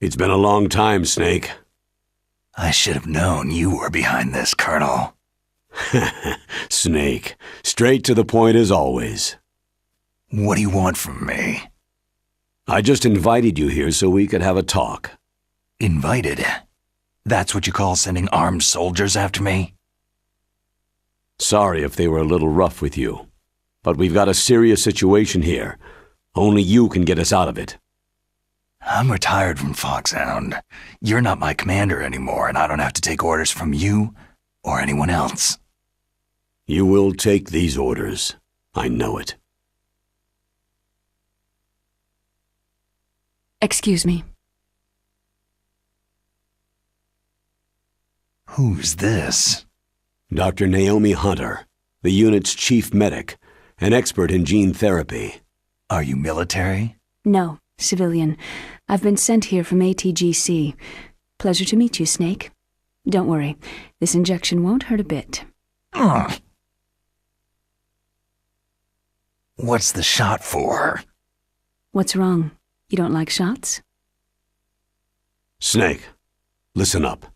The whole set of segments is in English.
It's been a long time, Snake. I should have known you were behind this, Colonel. Snake, straight to the point as always. What do you want from me? I just invited you here so we could have a talk. Invited? That's what you call sending armed soldiers after me? Sorry if they were a little rough with you, but we've got a serious situation here. Only you can get us out of it. I'm retired from Foxhound. You're not my commander anymore, and I don't have to take orders from you or anyone else. You will take these orders. I know it. Excuse me. Who's this? Dr. Naomi Hunter, the unit's chief medic, an expert in gene therapy. Are you military? No, civilian. I've been sent here from ATGC. Pleasure to meet you, Snake. Don't worry, this injection won't hurt a bit. What's the shot for? What's wrong? You don't like shots? Snake, listen up.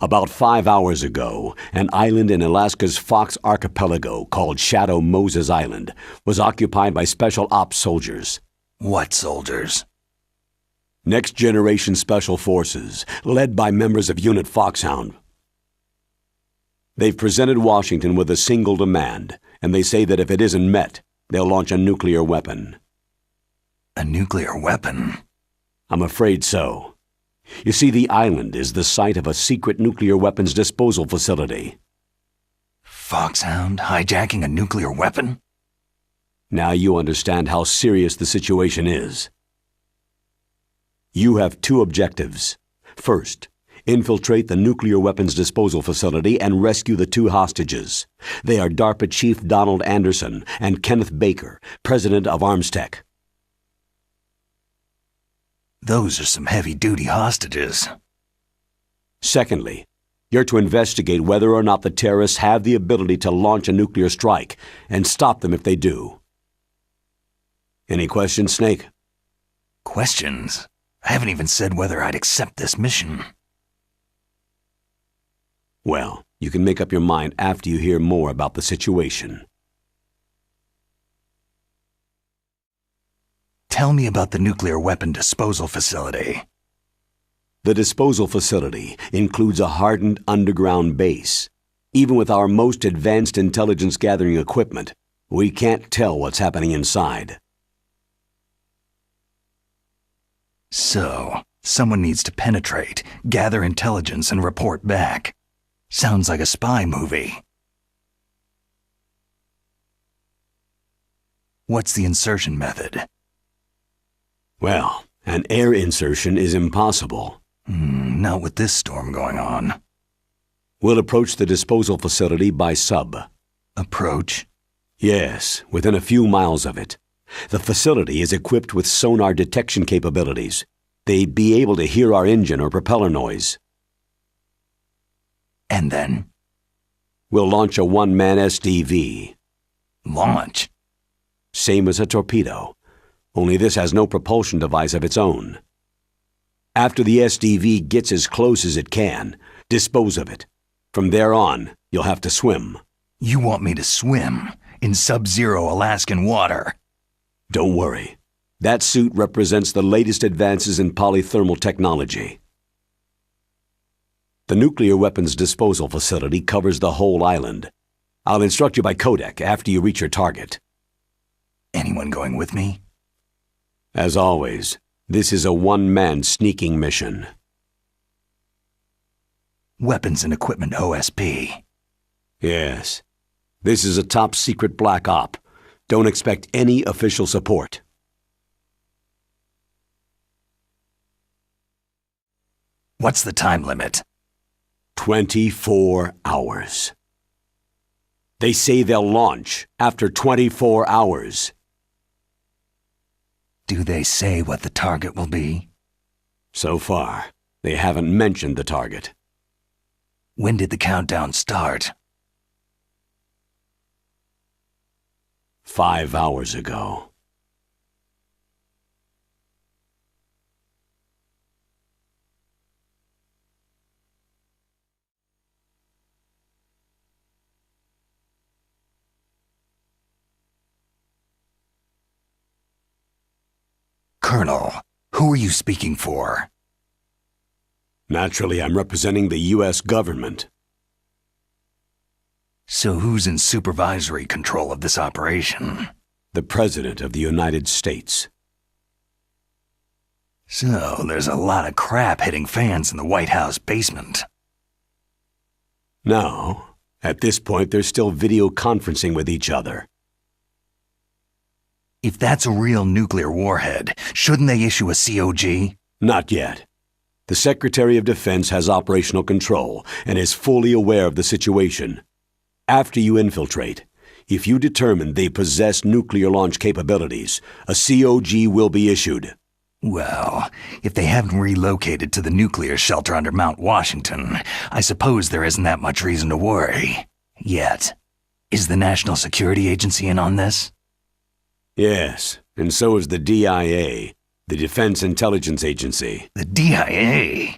About 5 hours ago, an island in Alaska's Fox Archipelago called Shadow Moses Island was occupied by Special Ops soldiers. What soldiers? Next Generation Special Forces, led by members of Unit Foxhound. They've presented Washington with a single demand, and they say that if it isn't met, they'll launch a nuclear weapon. A nuclear weapon? I'm afraid so. You see, the island is the site of a secret nuclear weapons disposal facility. Foxhound hijacking a nuclear weapon? Now you understand how serious the situation is. You have two objectives. First, infiltrate the nuclear weapons disposal facility and rescue the two hostages. They are DARPA Chief Donald Anderson and Kenneth Baker, president of Armstech. Those are some heavy-duty hostages. Secondly, you're to investigate whether or not the terrorists have the ability to launch a nuclear strike and stop them if they do. Any questions, Snake? Questions? I haven't even said whether I'd accept this mission. Well, you can make up your mind after you hear more about the situation. Tell me about the nuclear weapon disposal facility. The disposal facility includes a hardened underground base. Even with our most advanced intelligence-gathering equipment, we can't tell what's happening inside. So, someone needs to penetrate, gather intelligence, and report back. Sounds like a spy movie. What's the insertion method? Well, an air insertion is impossible. Not with this storm going on. We'll approach the disposal facility by sub. Approach? Yes, within a few miles of it. The facility is equipped with sonar detection capabilities. They'd be able to hear our engine or propeller noise. And then? We'll launch a one-man SDV. Launch? Same as a torpedo, only this has no propulsion device of its own. After the SDV gets as close as it can, dispose of it. From there on, you'll have to swim. You want me to swim in sub-zero Alaskan water? Don't worry. That suit represents the latest advances in polythermal technology. The nuclear weapons disposal facility covers the whole island. I'll instruct you by codec after you reach your target. Anyone going with me? As always, this is a one-man sneaking mission. Weapons and equipment OSP. Yes. This is a top-secret black op. Don't expect any official support. What's the time limit? 24 hours. They say they'll launch after 24 hours. Do they say what the target will be? So far, they haven't mentioned the target. When did the countdown start? 5 hours ago. Colonel, who are you speaking for? Naturally, I'm representing the U.S. government. So who's in supervisory control of this operation? The President of the United States. So there's a lot of crap hitting fans in the White House basement. No. At this point, they're still video conferencing with each other. If that's a real nuclear warhead, shouldn't they issue a COG? Not yet. The Secretary of Defense has operational control and is fully aware of the situation. After you infiltrate, if you determine they possess nuclear launch capabilities, a COG will be issued. Well, if they haven't relocated to the nuclear shelter under Mount Washington, I suppose there isn't that much reason to worry. Yet. Is the National Security Agency in on this? Yes, and so is the DIA, the Defense Intelligence Agency. The DIA?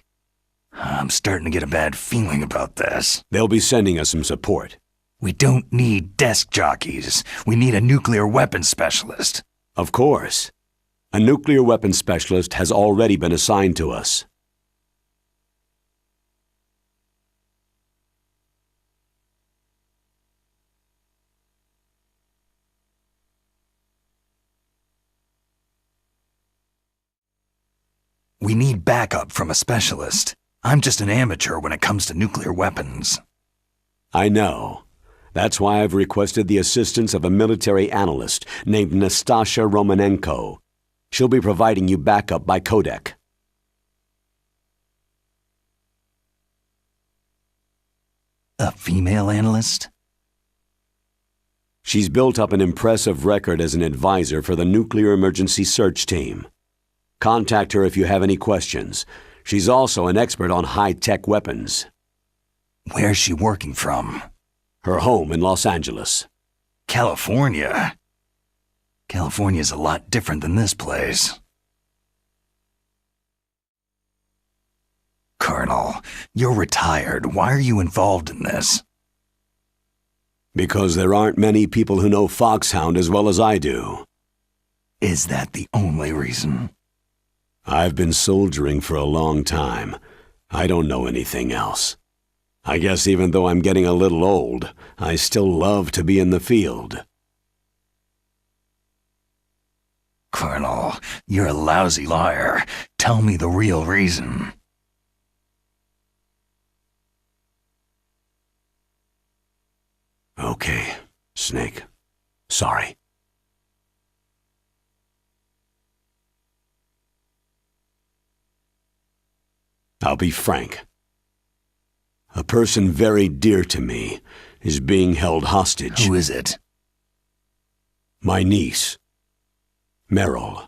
I'm starting to get a bad feeling about this. They'll be sending us some support. We don't need desk jockeys. We need a nuclear weapons specialist. Of course. A nuclear weapons specialist has already been assigned to us. We need backup from a specialist. I'm just an amateur when it comes to nuclear weapons. I know. That's why I've requested the assistance of a military analyst named Nastasha Romanenko. She'll be providing you backup by codec. A female analyst? She's built up an impressive record as an advisor for the Nuclear Emergency Search Team. Contact her if you have any questions. She's also an expert on high-tech weapons. Where's she working from? Her home in Los Angeles. California? California's a lot different than this place. Colonel, you're retired. Why are you involved in this? Because there aren't many people who know Foxhound as well as I do. Is that the only reason? I've been soldiering for a long time. I don't know anything else. I guess even though I'm getting a little old, I still love to be in the field. Colonel, you're a lousy liar. Tell me the real reason. Okay, Snake. Sorry. I'll be frank. A person very dear to me is being held hostage. Who is it? My niece, Meryl.